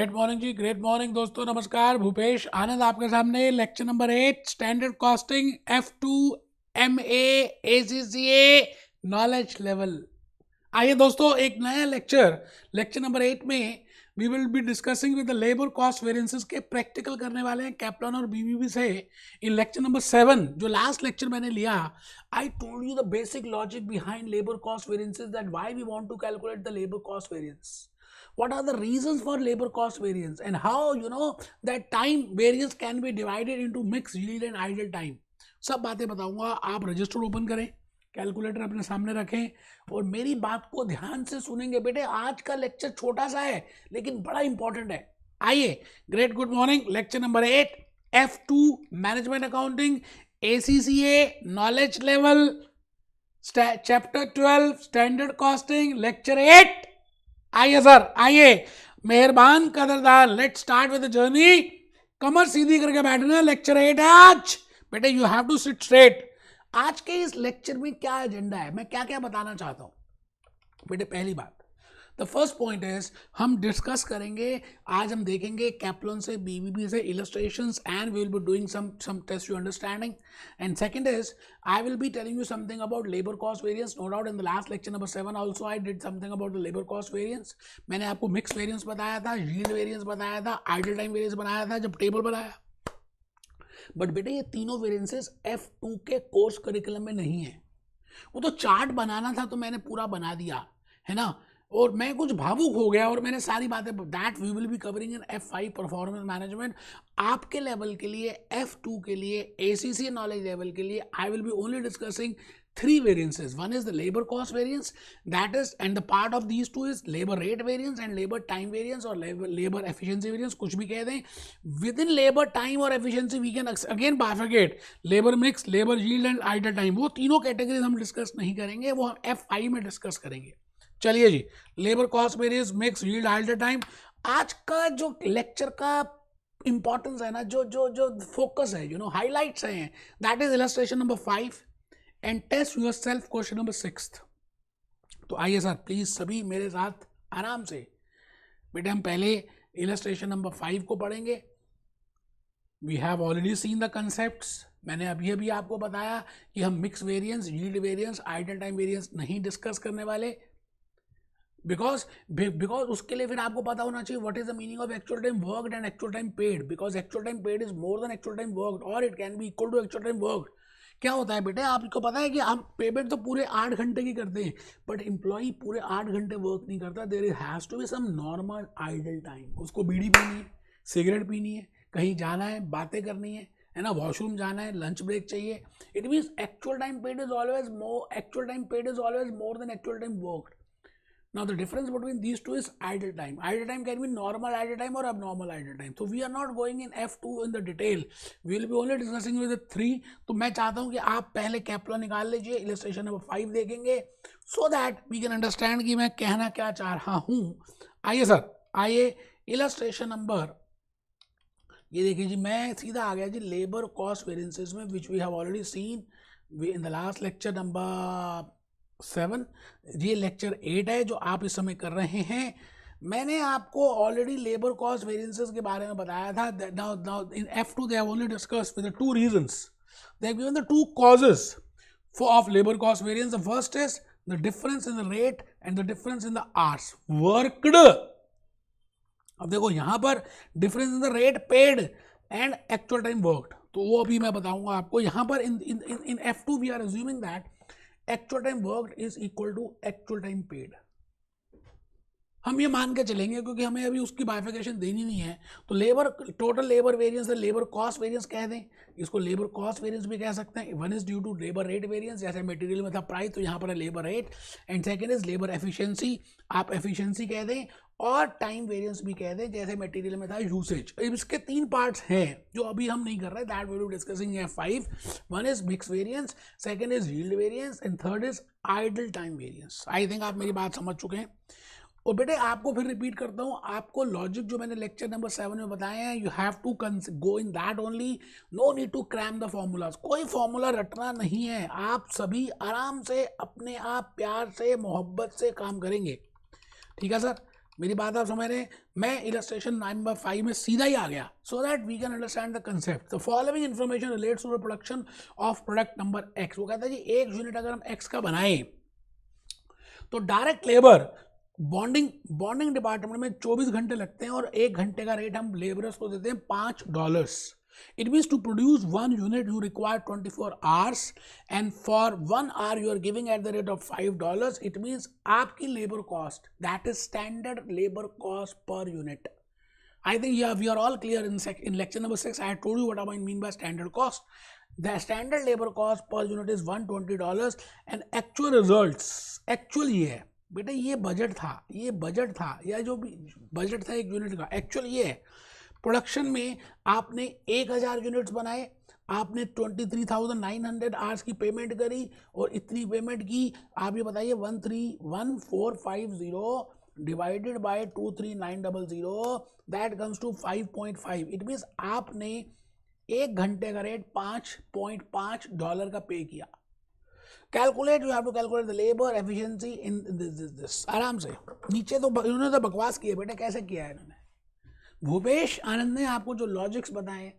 Great morning ji, great morning दोस्तों, नमस्कार। भूपेश आनंद आपके सामने lecture number 8 standard costing F2 MA ACCA knowledge level. आइए दोस्तों, एक नया लेक्चर नंबर 8 में we will be discussing with the labour cost variances के प्रैक्टिकल करने वाले हैं कैप्लन और बीबीबी से। इन लेक्चर नंबर 7 जो लास्ट लेक्चर मैंने लिया, I told you the basic logic behind labour cost variances, that why we want to calculate the labour cost variance, what are the reasons for labor cost variance, and how that time variance can be divided into mixed yield and idle time। सब बातें बताऊंगा। आप register open करें, calculator अपने सामने रखें और मेरी बात को ध्यान से सुनेंगे। बेटे आज का लेक्चर छोटा सा है लेकिन बड़ा इंपॉर्टेंट है। आइए, great good morning. Lecture number 8 F2 management accounting ACCA knowledge level chapter 12 standard costing lecture 8। आइए सर, आइए मेहरबान कदरदार, let start with the journey. कमर सीधी करके बैठना। लेक्चर 8 है आज। बेटे you have to sit straight. आज के इस लेक्चर में क्या एजेंडा है, मैं क्या क्या बताना चाहता हूं। बेटे पहली बात, द फर्स्ट पॉइंट इज हम डिस्कस करेंगे, आज हम देखेंगे कैप्लन से बीबीबी से illustrations and we will be doing some test you understanding. And second is I will be telling you something about labour cost variance. No doubt in the last lecture number 7 also I did something about the labour cost variance. मैंने आपको mix variance बताया था, yield variance बताया था, idol time variance बनाया था जब table बनाया। बट बेटे ये तीनों वेरिएंसेस F2 के कोर्स करिकुलम में नहीं है। वो तो चार्ट बनाना था तो मैंने पूरा बना दिया है ना, और मैं कुछ भावुक हो गया और मैंने सारी बातें that we will be covering in F5 performance management. आपके लेवल के लिए, F2 के लिए, ACCA नॉलेज लेवल के लिए आई will B only discussing 3 variances. One is the labor cost variance, that is, and the part of these two is labor rate variance and labor time variance or labor efficiency variance, कुछ भी कह दें। Within labor time और efficiency we can again bifurcate labor mix, labor yield and idle time। वो तीनों categories हम discuss नहीं करेंगे, वो हम F5 में डिस्कस करेंगे। चलिए जी, labour cost variance, mix, yield, idle time. आज का जो लेक्चर का इंपॉर्टेंस है ना, जो फोकस है, हाईलाइट्स हैं, that is illustration number 5 and test yourself question number 6। तो आइए सर, प्लीज सभी मेरे साथ आराम से। बेटे हम पहले इलस्ट्रेशन नंबर 5 को पढ़ेंगे। We have already seen the concepts. मैंने अभी आपको बताया कि हम mix variance, yield variance, idle time variance नहीं डिस्कस करने वाले, बिकॉज उसके लिए फिर आपको पता होना चाहिए what is the meaning of actual time worked and actual time paid, because actual time paid is more than actual time worked और it can be equal to actual time worked. क्या होता है बेटे, आपको पता है कि हम पेमेंट तो पूरे 8 घंटे की करते हैं, बट एम्प्लॉई पूरे 8 घंटे वर्क नहीं करता। There has to be some normal idle time. उसको बीड़ी पीनी है, सिगरेट पीनी है, कहीं जाना है, बातें करनी है ना, वॉशरूम जाना है, लंच ब्रेक चाहिए। It means actual time paid is always more, actual time paid is always more than actual time worked. Now the difference between these two is idle time. Idle time can be normal idle time or abnormal idle time. So we are not going in F2 in the detail. We will be only discussing with the 3. तो मैं चाहता हूँ कि आप पहले Kaplan निकाल लीजिए, illustration number 5 देखेंगे, so that we can understand कि मैं कहना क्या चाह रहा हूँ। आइए सर, आइए इलस्ट्रेशन नंबर, ये देखिए जी, मैं सीधा आ गया जी लेबर कॉस्ट वेरिएंसेस में, which we have already seen in the last lecture number 7। ये लेक्चर 8 है जो आप इस समय कर रहे हैं। मैंने आपको ऑलरेडी लेबर कॉस्ट वेरिएंसेस के बारे में बताया था। now in F2 they have only discussed with the 2 reasons. They have given the 2 causes of labor cost variance. The first is the difference in the rate and the difference in the hours worked. अब देखो यहाँ पर difference in the rate paid and actual time worked, तो वो अभी मैं बताऊंगा आपको। यहाँ पर in F2 we are assuming that actual time worked is equal to actual time paid. हम ये मान के चलेंगे क्योंकि हमें अभी उसकी बाइफिकेशन देनी नहीं है। तो लेबर टोटल लेबर वेरिएंस है, लेबर कॉस्ट वेरिएंस कह दें, इसको लेबर कॉस्ट वेरिएंस भी कह सकते हैं। One is due to labour rate variance, जैसे मटेरियल में था प्राइस तो यहाँ पर है labour rate. And second is labour efficiency, आप एफिशिएंसी कह दें, और टाइम वेरिएंस भी कह दें, जैसे मटेरियल में था यूसेज। इसके 3 पार्ट्स हैं जो अभी हम नहीं कर रहे, that we will be discussing in F5। One is mix variance, second is yield variance and third is idle time variance. I think आप मेरी बात समझ चुके हैं। और बेटे आपको फिर रिपीट करता हूँ, आपको लॉजिक जो मैंने लेक्चर नंबर 7 में बताए हैं, you have to go in that only. No need to cram the formulas. कोई फॉर्मूला रटना नहीं है, आप सभी आराम से अपने आप प्यार से मोहब्बत से काम करेंगे। ठीक है सर, मेरी बात आप समझ रहे हैं? मैं इलस्ट्रेशन नंबर 5 में सीधा ही आ गया, so that we can understand the concept. The following information relates to the production of product number X. वो कहता है जी एक यूनिट अगर हम एक्स का बनाएं तो डायरेक्ट लेबर बॉन्डिंग डिपार्टमेंट में 24 घंटे लगते हैं और 1 घंटे का रेट हम लेबरर्स को देते हैं $5। It means to produce one unit you require 24 hours and for 1 hour you are giving at the rate of $5. It means आपकी labor cost, that is standard labor cost per unit. I think yeah, we are all clear in lecture number 6. I told you what I mean by standard cost. The standard labor cost per unit is $120 and actual results, actual ये है बेटा, ये budget था या जो भी budget था एक यूनिट का, एक्चुअल ये है प्रोडक्शन में आपने 1000 यूनिट्स बनाए, आपने 23,900 आवर्स की पेमेंट करी और इतनी पेमेंट की, आप ये बताइए 131450 divided by 23900 that comes to 5.5। It means आपने 1 घंटे का रेट $5.5 का पे किया। Calculate, you have to calculate the labour efficiency in this. आराम से नीचे तो इन्होंने तो बकवास किया बेटा, कैसे किया है इन्होंने। भूपेश आनंद ने आपको जो लॉजिक्स बताए,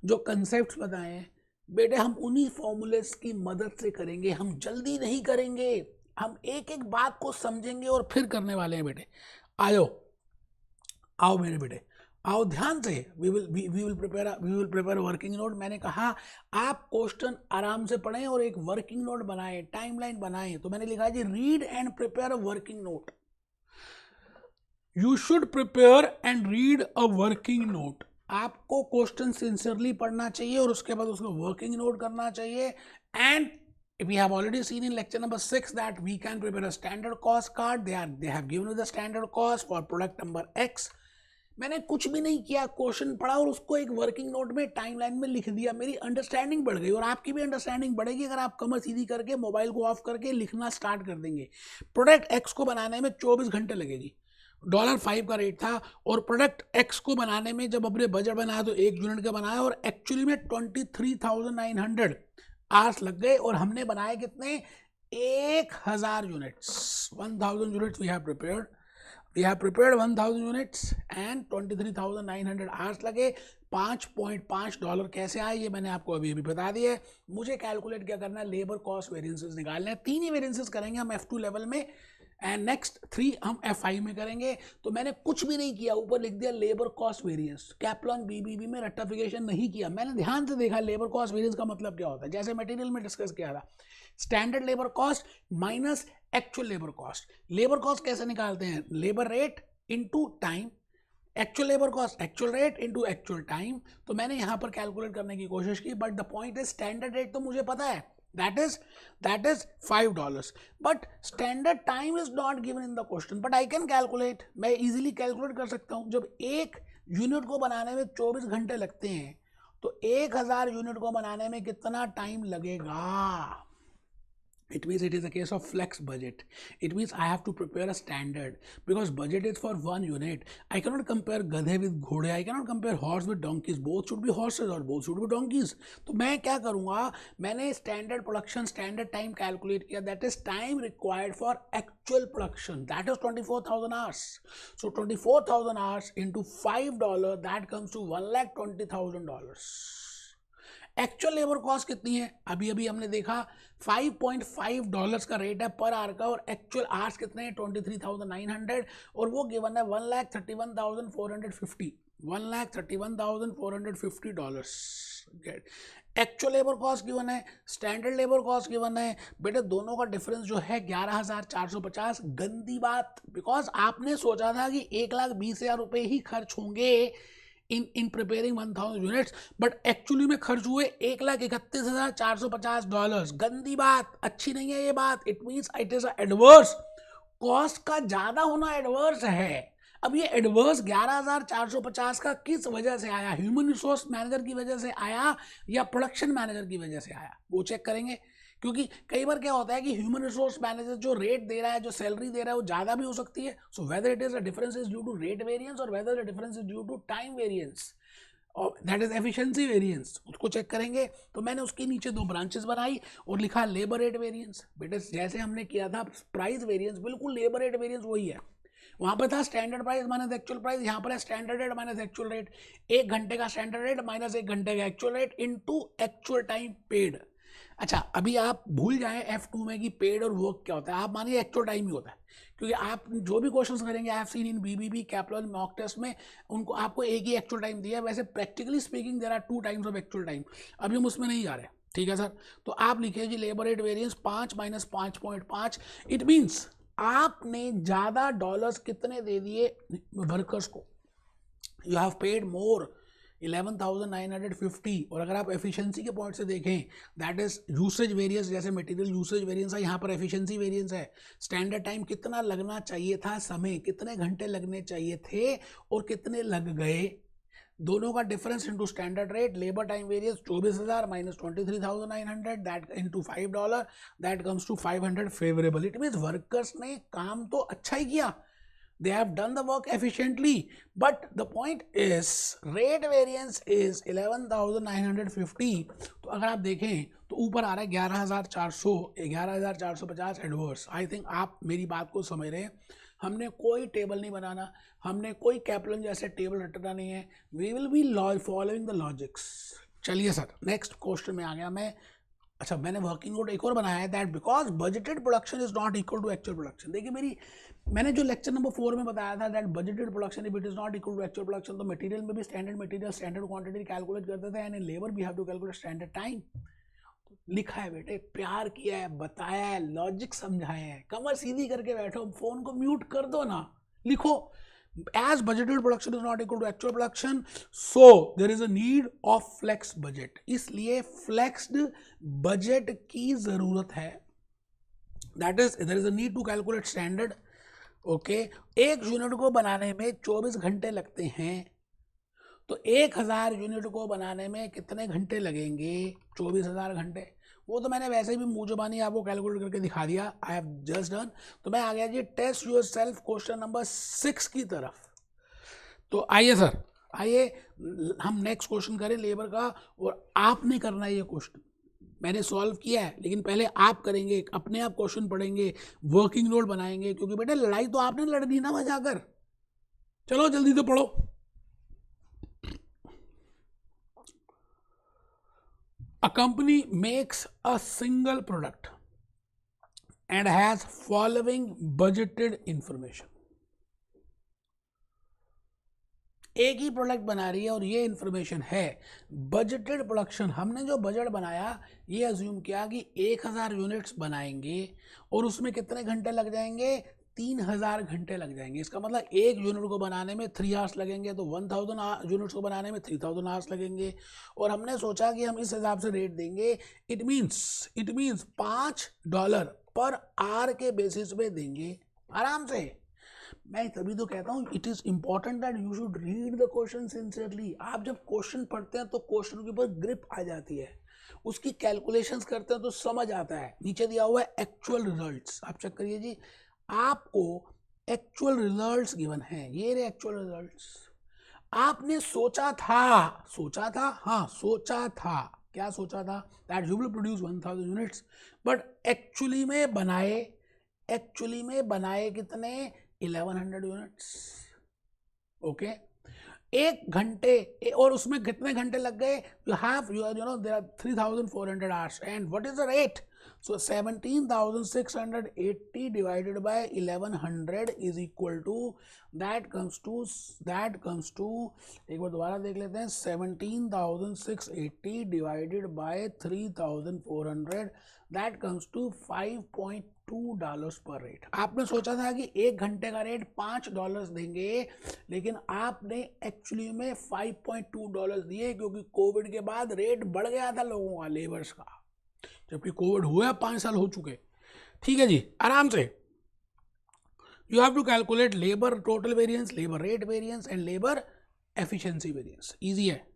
जो कंसेप्ट्स बताए बेटे, हम उन्हीं फॉर्मूलेस की मदद से करेंगे, हम जल्दी नहीं करेंगे, हम एक एक बात को समझेंगे और फिर करने वाले हैं बेटे। आओ मेरे बेटे, आओ ध्यान से। We will prepare working note. मैंने कहा आप क्वेश्चन आराम से पढ़ें और एक वर्किंग नोट बनाएं, टाइमलाइन बनाएं। तो मैंने लिखा जी read and prepare a working note. You should prepare and a working note. आपको क्वेश्चन सिंसियरली पढ़ना चाहिए और उसके बाद उसको वर्किंग नोट करना चाहिए। And we have already seen in lecture number 6 that we can prepare a standard cost card. They have given you the standard cost for product number X. मैंने कुछ भी नहीं किया, क्वेश्चन पढ़ा और उसको एक वर्किंग नोट में टाइमलाइन में लिख दिया। मेरी अंडरस्टैंडिंग बढ़ गई और आपकी भी अंडरस्टैंडिंग बढ़ेगी अगर आप कमर सीधी करके मोबाइल को ऑफ करके लिखना स्टार्ट कर देंगे। प्रोडक्ट एक्स को बनाने में 24 घंटे लगेगी, $5 का रेट था और प्रोडक्ट एक्स को बनाने में जब अपने बजट बनाया तो 1 यूनिट का बनाया और एक्चुअली में 23,900 आवर्स लग गए और हमने बनाए कितने? 1000 units. 1000 units we have prepared 1000 units and 23,900 hours लगे। $5.5 कैसे आए ये मैंने आपको अभी बता दिया है। मुझे कैलकुलेट क्या करना है, लेबर कॉस्ट वेरिएंसेस निकालने हैं। 3 ही वेरिएंसेस करेंगे हम F2 लेवल में एंड नेक्स्ट 3 हम F5 में करेंगे। तो मैंने कुछ भी नहीं किया, ऊपर लिख दिया लेबर कॉस्ट वेरिएंस, कैप्लॉन बीबीबी में रेक्टिफिकेशन नहीं किया। मैंने ध्यान से देखा लेबर कॉस्ट वेरिएंस का मतलब क्या होता है। जैसे मटेरियल में डिस्कस किया था, standard labour cost minus actual labour cost. Labour cost कैसे निकालते हैं? Labour rate into time, actual labour cost actual rate into actual time. तो मैंने यहाँ पर कैलकुलेट करने की कोशिश की, but the point is standard rate तो मुझे पता है, that is $5, but standard time is not given in the question, but I can calculate। मैं easily calculate कर सकता हूँ। जब एक यूनिट को बनाने में 24 घंटे लगते हैं तो 1000 यूनिट को बनाने में कितना टाइम लगेगा? It means it is a case of flex budget. It means I have to prepare a standard because budget is for 1 unit. I cannot compare गधे with घोड़े, I cannot compare horse with donkeys. Both should be horses or both should be donkeys. तो मैं क्या करूँगा, मैंने standard production standard time calculate किया, that is time required for actual production, that is 24,000 hours. So 24,000 hours into $5 that comes to $1,20,000. Actual labour cost कितनी है? अभी अभी हमने देखा $5.5 का रेट है पर आवर का और एक्चुअल आवर्स कितने हैं? 23,900 और वो गिवन है $1,31,450 $1,31,450। एक्चुअल लेबर कॉस्ट गिवन है, स्टैंडर्ड लेबर कॉस्ट गिवन है। बेटे दोनों का डिफरेंस जो है 11,450। गंदी बात, बिकॉज आपने सोचा था कि 1,20,000 रुपये ही खर्च होंगे in preparing 1000 units, but actually में खर्च हुए $1,31,450। गंदी बात, अच्छी नहीं है ये बात। It means it is adverse, cost का ज्यादा होना एडवर्स है। अब ये एडवर्स 11,450 का किस वजह से आया? ह्यूमन रिसोर्स मैनेजर की वजह से आया या प्रोडक्शन मैनेजर की वजह से आया? वो चेक करेंगे, क्योंकि कई बार क्या होता है कि ह्यूमन रिसोर्स मैनेजर जो रेट दे रहा है, जो सैलरी दे रहा है, वो ज़्यादा भी हो सकती है। So whether it is a difference is due to rate variance और whether the difference is due to time variance और दैट इज एफिशिएंसी वेरिएंस, उसको चेक करेंगे। तो मैंने उसके नीचे 2 ब्रांचेस बनाई और लिखा लेबर रेट वेरिएंस। बेटे जैसे हमने किया था प्राइस वेरिएंस, बिल्कुल लेबर रेट वेरिएंस वही है। वहां पर था standard price minus actual price, यहाँ पर है standard rate minus actual rate, 1 घंटे का स्टैंडर्ड रेट माइनस 1 घंटे का actual rate into actual time paid. अच्छा, अभी आप भूल जाएं F2 में कि पेड और वर्क क्या होता है, आप मानिए एक्चुअल टाइम ही होता है, क्योंकि आप जो भी क्वेश्चंस करेंगे I have seen in B B B, Kaplan, mock test में उनको आपको एक ही एक्चुअल टाइम दिया है। वैसे practically speaking there are 2 times of actual time, अभी हम उसमें नहीं जा रहे। ठीक है सर, तो आप लिखिए जी labour rate variance 5 minus 5.5, it means आपने ज़्यादा डॉलर्स कितने दे दिए वर्कर्स को, यू हैव पेड मोर 11,950। और अगर आप एफिशिएंसी के पॉइंट से देखें दैट इज यूसेज वेरियंस, जैसे मटेरियल यूसेज वेरियंस है, यहाँ पर एफिशिएंसी वेरियंस है। स्टैंडर्ड टाइम कितना लगना चाहिए था, समय कितने घंटे लगने चाहिए थे और कितने लग गए, दोनों का difference into standard rate. Labour time variance 24,000 minus 23,900 that into $5 that comes to 500 favourable. It means workers ने काम तो अच्छा ही किया, they have done the work efficiently, but the point is rate variance is 11,950। तो अगर आप देखें तो ऊपर आ रहा है 11,400, 11,450 एडवर्स। आई थिंक आप मेरी बात को समझ रहे हैं। हमने कोई टेबल नहीं बनाना, हमने कोई कैपलन जैसे टेबल रटना नहीं है, we will be following the logics. चलिए सर, नेक्स्ट क्वेश्चन में आ गया मैं। अच्छा, मैंने वर्किंग नोट एक और बनाया है that because budgeted production is not equal to actual production. देखिए मैंने जो लेक्चर नंबर 4 में बताया था that budgeted production if it is not equal to actual production, तो मटेरियल में भी standard material standard quantity calculate करते थे, and in labour we have to calculate standard time. लिखा है बेटे, प्यार किया है, बताया है, लॉजिक समझाए हैं, कमर सीधी करके बैठो, फोन को म्यूट कर दो ना, लिखो as budgeted production is not equal to actual production, so there is a need of flex budget। इसलिए flexed budget की जरूरत है, that is there is a need to calculate standard। Okay, एक यूनिट को बनाने में 24 घंटे लगते हैं, तो 1000 यूनिट को बनाने में कितने घंटे लगेंगे, 24,000 घंटे। वो तो मैंने वैसे भी मुंह जुबानी आपको कैलकुलेट करके दिखा दिया, आई हैव जस्ट डन। तो मैं आ गया जी test yourself question number 6 की तरफ। तो आइए सर, आइए हम नेक्स्ट क्वेश्चन करें लेबर का, और आपने करना है ये क्वेश्चन, मैंने सॉल्व किया है लेकिन पहले आप करेंगे, अपने आप क्वेश्चन पढ़ेंगे, वर्किंग नोट बनाएंगे, क्योंकि बेटे लड़ाई तो आपने लड़नी ना मजा कर। चलो जल्दी से पढ़ो। A company makes a single product and has following budgeted information। एक ही प्रोडक्ट बना रही है और ये इंफॉर्मेशन है बजटेड प्रोडक्शन। हमने जो बजट बनाया ये अज्यूम किया कि 1000 यूनिट्स बनाएंगे और उसमें कितने घंटे लग जाएंगे, 3000 घंटे लग जाएंगे। इसका मतलब एक यूनिट को बनाने में 3 आवर्स लगेंगे, तो 1000 यूनिट्स को बनाने में 3000 आवर्स लगेंगे। और हमने सोचा कि हम इस हिसाब से रेट देंगे, इट मीन्स $5 पर आवर के बेसिस पे देंगे आराम से। मैं तभी तो कहता हूँ it is important that you should read the question sincerely. आप जब क्वेश्चन पढ़ते हैं तो क्वेश्चन के ऊपर ग्रिप आ जाती है, उसकी कैलकुलेशंस करते हैं तो समझ आता है। नीचे दिया हुआ है एक्चुअल रिजल्ट्स, आप चेक करिए जी, आपको एक्चुअल रिजल्ट्स गिवन है, ये रे एक्चुअल रिजल्ट्स। आपने सोचा था हाँ सोचा था, क्या सोचा था, that you will produce 1000 units, but actually में बनाए कितने, 1100 यूनिट्स। ओके, एक घंटे, और उसमें कितने घंटे लग गए, you know there are 3400 hours, and what is the rate, so 17,680 divided by 1100 is equal to that comes to एक बार दोबारा देख लेते हैं, 17,680 divided by 3400 that comes to $5.2 per rate. आपने सोचा था कि एक घंटे का रेट $5 देंगे, लेकिन आपने एक्चुअली में $5.2 दिए, क्योंकि कोविड के बाद रेट बढ़ गया था लोगों का, लेबर्स का, जबकि कोविड हुआ 5 साल हो चुके। ठीक है जी, आराम से you have to calculate labour total variance, labour rate variance and labour efficiency variance. Easy है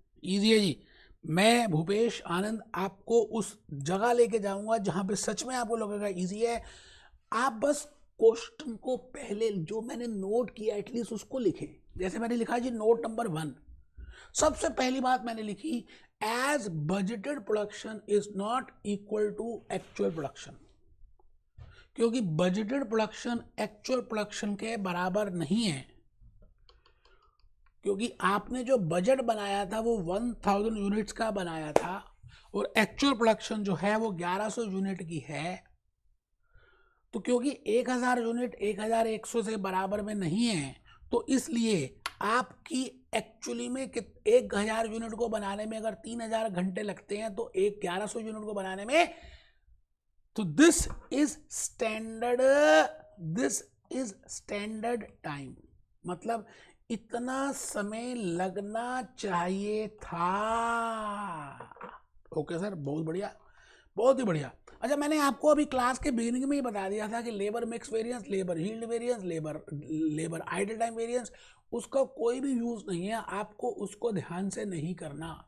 जी। मैं भूपेश आनंद आपको उस जगह लेके जाऊंगा जहां पे सच में आपको लगेगा इजी है। आप बस क्वेश्चन को पहले जो मैंने नोट किया एटलीस्ट उसको लिखें। जैसे मैंने लिखा जी नोट नंबर 1, सबसे पहली बात मैंने लिखी, as budgeted production is not equal to actual production. क्योंकि बजटेड प्रोडक्शन एक्चुअल प्रोडक्शन के बराबर नहीं है, क्योंकि आपने जो बजट बनाया था वो 1000 यूनिट्स का बनाया था और एक्चुअल प्रोडक्शन जो है वो 1100 यूनिट की है। तो क्योंकि 1000 यूनिट 1100 से बराबर में नहीं है, तो इसलिए आपकी एक्चुअली में 1000 यूनिट को बनाने में अगर 3000 घंटे लगते हैं तो 1100 यूनिट को बनाने में, तो दिस इज स्टैंडर्ड टाइम, मतलब इतना समय लगना चाहिए था। ओके सर, बहुत बढ़िया, बहुत ही बढ़िया। अच्छा, मैंने आपको अभी क्लास के बिगिनिंग में ही बता दिया था कि labour mix variance, labour yield variance, labour idle time variance, उसका कोई भी यूज नहीं है, आपको उसको ध्यान से नहीं करना,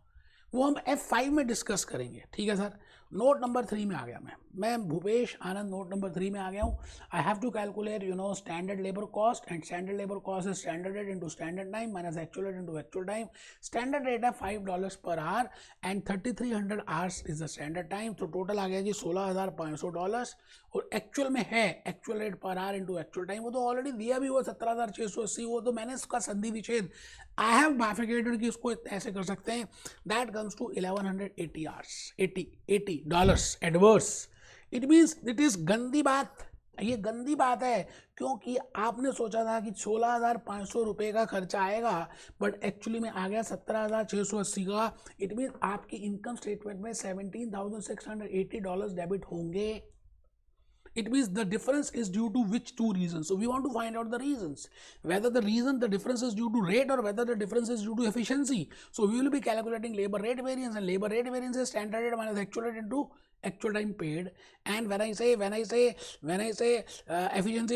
वो हम F5 में डिस्कस करेंगे। ठीक है सर। नोट नंबर 3 में आ गया मैं भूपेश आनंद नोट नंबर 3 में आ गया हूँ। I have to calculate standard labour cost, and standard labour cost is standard rate into standard time minus actual rate into actual time. Standard rate है $5 per hour and 3300 hours is the standard time, तो total आ गया जी $16,500 और actual में है actual rate per hour into actual time, वो तो ऑलरेडी दिया भी हुआ 17,680, वो तो मैंने इसका संधि विच्छेद आई हैव बाइफिकेटेड कि इसको ऐसे कर सकते हैं। That comes to 1180 hours, $80 adverse. It means it is गंदी बात, ये गंदी बात है, क्योंकि आपने सोचा था कि 16,500 रुपये का खर्चा आएगा, बट एक्चुअली में आ गया 17,680 का। इट मीन्स आपकी इनकम स्टेटमेंट में $17,680 डेबिट होंगे। It means the difference is due to which two reasons? So we want to find out the reasons, whether the difference is due to rate or whether the difference is due to efficiency. So we will be calculating labor rate variance, and labor rate variance is standard rate minus actual rate into actual time paid. And when I say efficiency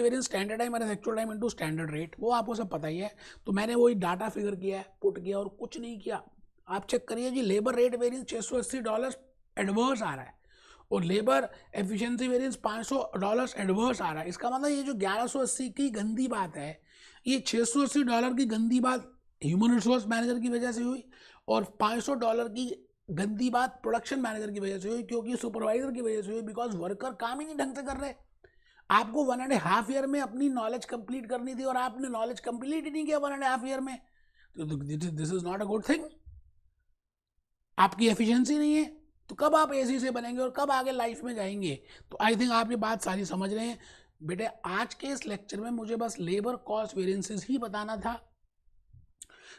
variance, standard time minus actual time into standard rate, वो आपको सब पता ही है। तो मैंने वही data figure किया है, पुट किया और कुछ नहीं किया। आप चेक करिए जी, लेबर रेट वेरियंस $680 एडवर्स आ रहा है और लेबर एफिशिएंसी वेरिएंस $500 एडवर्स आ रहा है। इसका मतलब ये जो 1180 की गंदी बात है, ये $680 की गंदी बात ह्यूमन रिसोर्स मैनेजर की वजह से हुई और $500 की गंदी बात प्रोडक्शन मैनेजर की वजह से हुई, क्योंकि सुपरवाइजर की वजह से हुई, बिकॉज वर्कर काम ही नहीं ढंग से कर रहे। आपको 1.5 ईयर में अपनी नॉलेज कंप्लीट करनी थी और आपने नॉलेज कंप्लीट ही नहीं किया 1.5 ईयर में, तो this is not a good thing. आपकी एफिशिएंसी नहीं है, तो कब आप एसी से बनेंगे और कब आगे लाइफ में जाएंगे। तो आई थिंक आप ये बात सारी समझ रहे हैं। बेटे आज के इस लेक्चर में मुझे बस लेबर कॉस्ट वेरिएंसेस ही बताना था।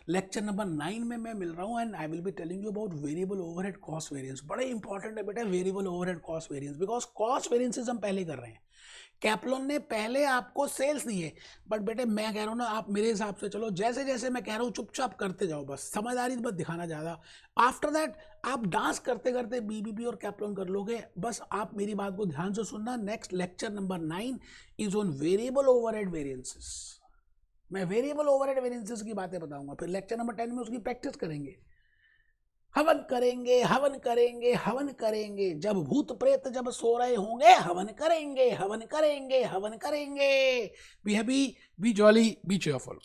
लेक्चर नंबर 9 में मैं मिल रहा हूँ and I will be telling you about variable overhead cost variance. बड़े इंपॉर्टेंट है बेटा variable overhead cost variance, because cost variances हम पहले कर रहे हैं। कैप्लॉन ने पहले आपको सेल्स दिए, बट बेटे मैं कह रहा हूँ ना, आप मेरे हिसाब से चलो, जैसे जैसे मैं कह रहा हूँ चुपचाप करते जाओ, बस समझदारी मत दिखाना ज़्यादा। आफ्टर दैट आप डांस करते करते बीबीपी और कैप्लॉन कर लोगे। बस आप मेरी बात को ध्यान से सुनना। Next lecture number 9 is on variable overhead variances. मैं वेरिएबल ओवरहेड वेरिएंसेस की बातें बताऊंगा, फिर लेक्चर नंबर 10 में उसकी प्रैक्टिस करेंगे। हवन करेंगे, हवन करेंगे, हवन करेंगे, जब भूत प्रेत जब सो रहे होंगे, हवन करेंगे, हवन करेंगे, हवन करेंगे। Be happy, B jolly, B cheerful.